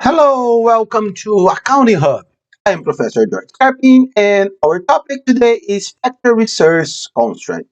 Hello, welcome to Accounting Hub. I am Professor George Carpin, and our topic today is factor research constraint.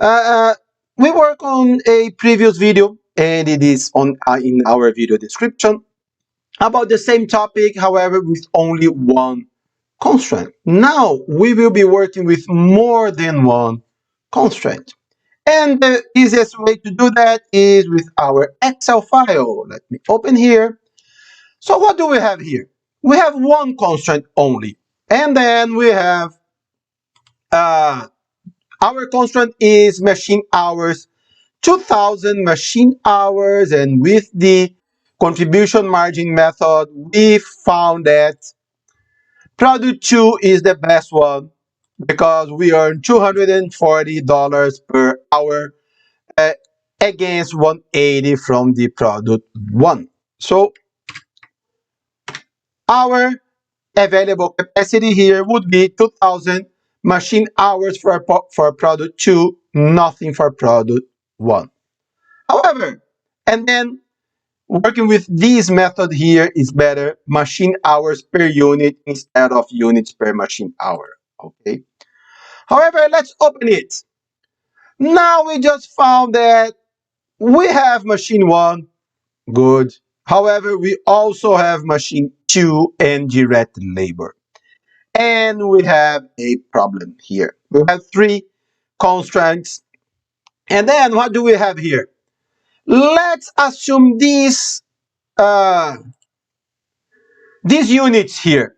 Uh, uh, we work on a previous video, and it is on in our video description about the same topic, however, with only one constraint. Now we will be working with more than one constraint. And the easiest way to do that is with our Excel file. Let me open here. So what do we have here? We have one constraint only. And then we have uh, our constraint is machine hours, 2000 machine hours. And with the contribution margin method, we found that product 2 is the best one because we earn $240 per hour uh, against 180 from the product 1. So our available capacity here would be 2000 machine hours for product 2, nothing for product 1. However, and then working with this method here is better, machine hours per unit instead of units per machine hour. Okay. However, let's open it. Now we just found that we have machine 1, good. However, we also have machine 2 and direct labor. And we have a problem here. We have three constraints. And then what do we have here? Let's assume these units here.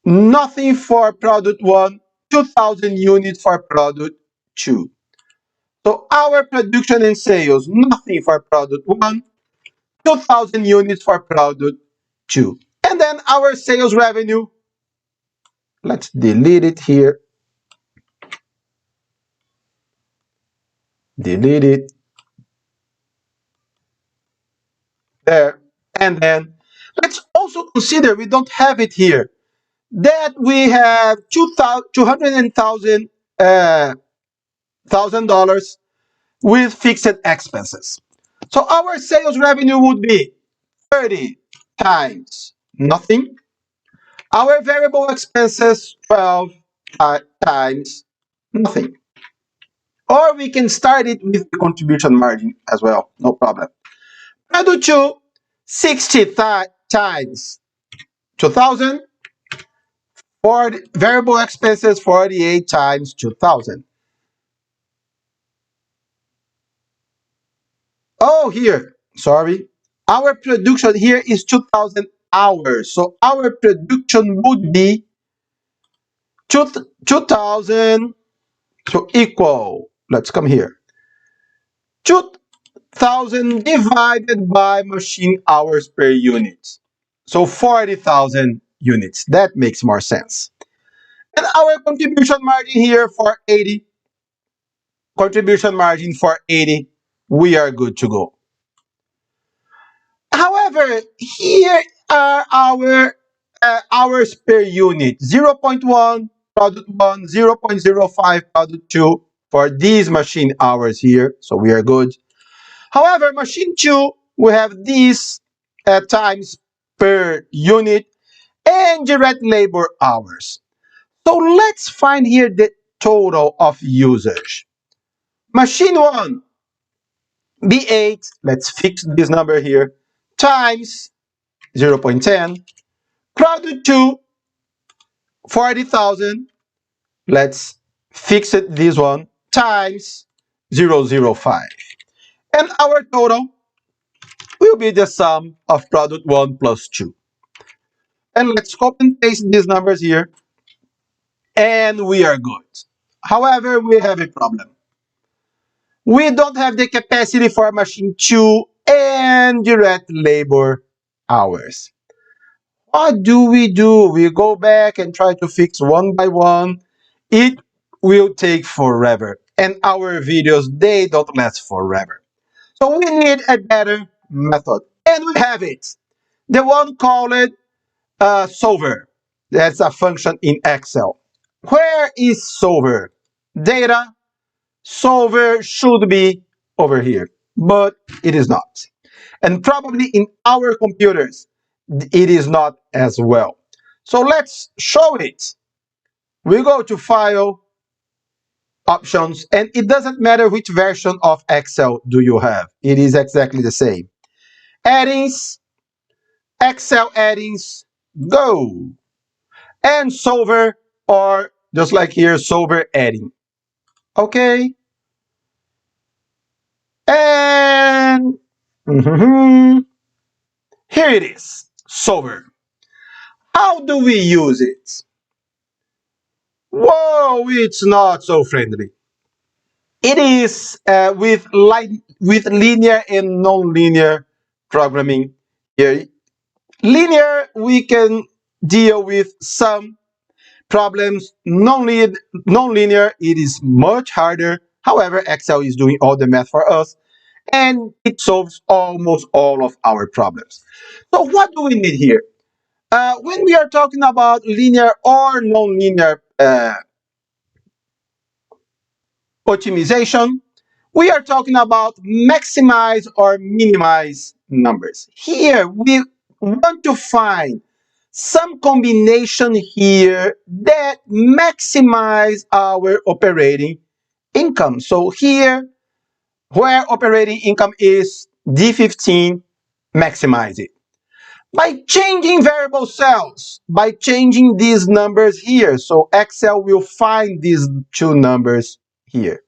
Nothing for product 1, 2000 units for product 2. So our production and sales, nothing for product 1, 2000 units for product 2. And then our sales revenue, let's delete it here. Delete it there. And then let's also consider, we don't have it here, that we have $200,000 with fixed expenses. So our sales revenue would be 30 times nothing. Our variable expenses 12 times nothing. Or we can start it with the contribution margin as well, no problem. I do 60 times 2000 for variable expenses 48 times 2000. Oh, here, sorry. Our production here is 2000 hours. So our production would be 2000, so equal, let's come here. 2000 divided by machine hours per unit. So 40,000 units. That makes more sense. And our contribution margin here for 80, contribution margin for 80, we are good to go. However, here are our hours per unit. 0.1 product 1, 0.05 product 2 for these machine hours here. So we are good. However, machine 2, we have these times per unit and direct labor hours. So let's find here the total of usage. Machine 1, B8, let's fix this number here, times 0.10. Product 2, 40,000. Let's fix it this one, times 0.005. And our total will be the sum of product 1 plus 2. And let's copy and paste these numbers here. And we are good. However, we have a problem. We don't have the capacity for machine 2 and direct labor hours. What do? We go back and try to fix one by one. It will take forever. And our videos, they don't last forever. So we need a better method. And we have it. The one called solver. That's a function in Excel. Where is solver? Data. Solver should be over here, but it is not. And probably in our computers, it is not as well. So let's show it. We go to File, Options, and it doesn't matter which version of Excel do you have. It is exactly the same. Addings, Excel addings, go. And Solver, or just like here, Solver adding. Okay. And here it is, Solver. How do we use it? Whoa, it's not so friendly. It is with linear and non-linear programming here. Linear, we can deal with some problems. Non-linear, it is much harder. However, Excel is doing all the math for us, and it solves almost all of our problems. So what do we need here? When we are talking about linear or non-linear optimization, we are talking about maximize or minimize numbers. Here, we want to find some combination here that maximize our operating income. So here, where operating income is D15, maximize it. By changing variable cells, by changing these numbers here. So Excel will find these two numbers here.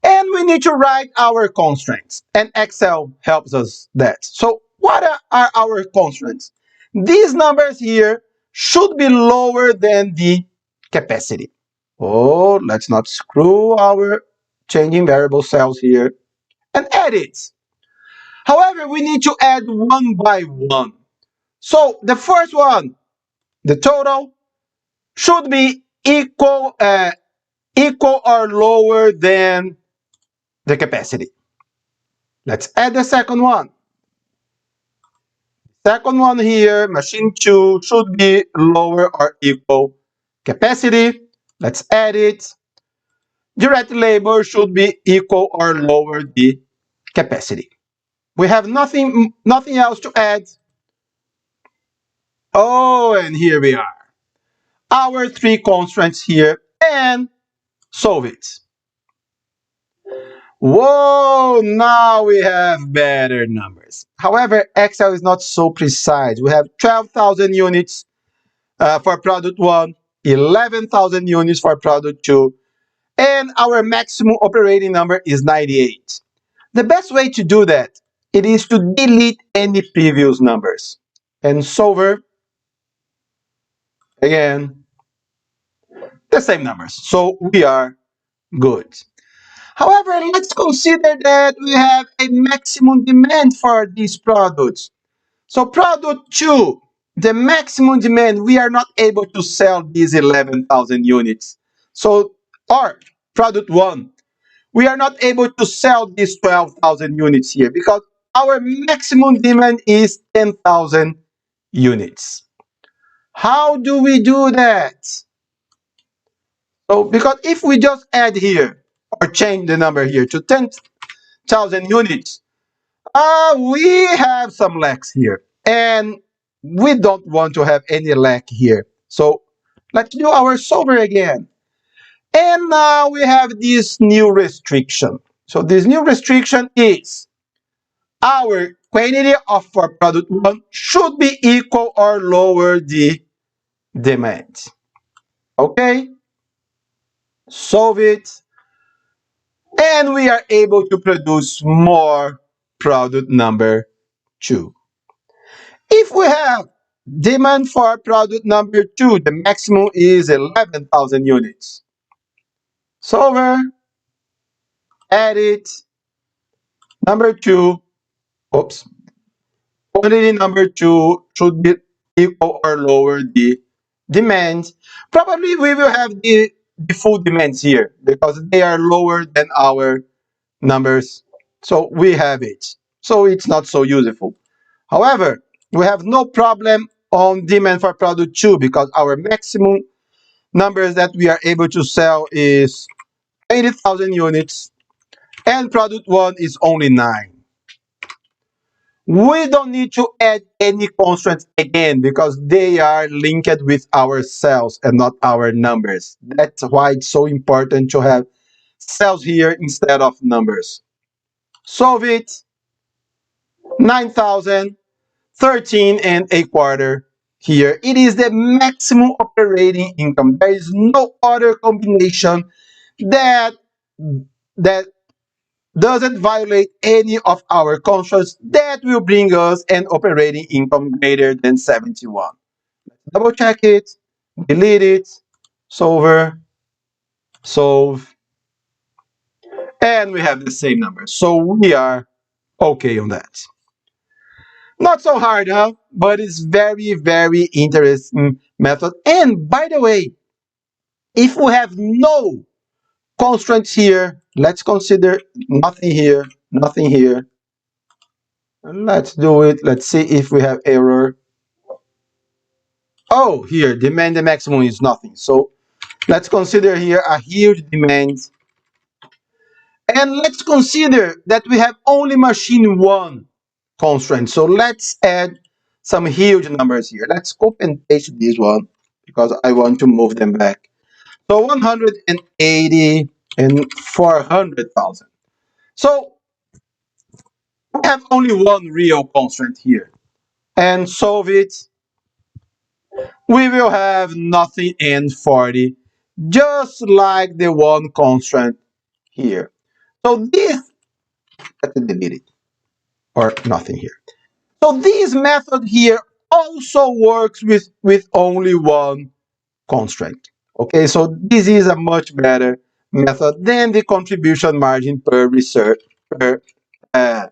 And we need to write our constraints, and Excel helps us that. So what are our constraints? These numbers here should be lower than the capacity. Oh, let's not screw our changing variable cells here and add it. However, we need to add one by one. So the first one, the total, should be equal or lower than the capacity. Let's add the second one. Second one here, machine 2 should be lower or equal capacity. Let's add it. Direct labor should be equal or lower the capacity. We have nothing else to add. Oh, and here we are. Our three constraints here, and solve it. Whoa, now we have better numbers. However, Excel is not so precise. We have 12,000 units for product 1, 11,000 units for product 2, and our maximum operating number is 98. The best way to do that, it is to delete any previous numbers. And Solver, again, the same numbers. So we are good. However, let's consider that we have a maximum demand for these products. So product 2, the maximum demand, we are not able to sell these 11,000 units. So, or product 1, we are not able to sell these 12,000 units here because our maximum demand is 10,000 units. How do we do that? So, because if we just add here or change the number here to 10,000 units, we have some lacks here, and we don't want to have any lack here. So let's do our solver again. And now we have this new restriction. So this new restriction is our quantity of for product 1 should be equal or lower the demand. Okay, solve it, and we are able to produce more product number 2. If we have demand for product number 2, the maximum is 11,000 units. Solver, edit, number 2, oops, quantity number 2 should be equal or lower the demand. Probably we will have the full demands here because they are lower than our numbers. So we have it. So it's not so useful. However, we have no problem on demand for product 2 because our maximum numbers that we are able to sell is 80,000 units and product 1 is only 9. We don't need to add any constraints again because they are linked with our cells and not our numbers. That's why it's so important to have cells here instead of numbers. Solve it. 9,013 and a quarter here. It is the maximum operating income. There is no other combination that that doesn't violate any of our constraints that will bring us an operating income greater than 71. Double check it, delete it, solver, solve, and we have the same number. So we are okay on that. Not so hard, huh? But it's very, very interesting method. And by the way, if we have no constraints here, let's consider nothing here, nothing here. Let's do it. Let's see if we have error. Oh, here, demand the maximum is nothing. So let's consider here a huge demand. And let's consider that we have only machine one constraint. So let's add some huge numbers here. Let's copy and paste this one because I want to move them back. So 180 and 400,000. So we have only one real constraint here. And solve it. We will have nothing and 40, just like the one constraint here. So this, let's delete it, or nothing here. So this method here also works with only one constraint. Okay, so this is a much better method than the contribution margin per research uh,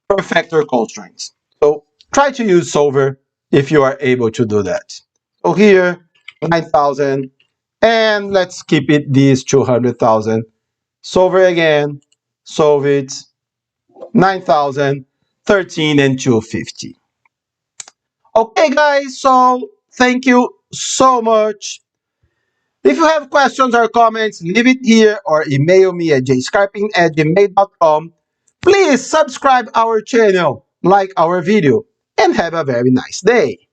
per factor constraints. So try to use solver if you are able to do that. So here 9,000 and let's keep it these 200,000. Solver again, solve it 9,000, 13 and 250. Okay, guys, so thank you so much. If you have questions or comments, leave it here or email me at jscarping@gmail.com. Please subscribe our channel, like our video, and have a very nice day.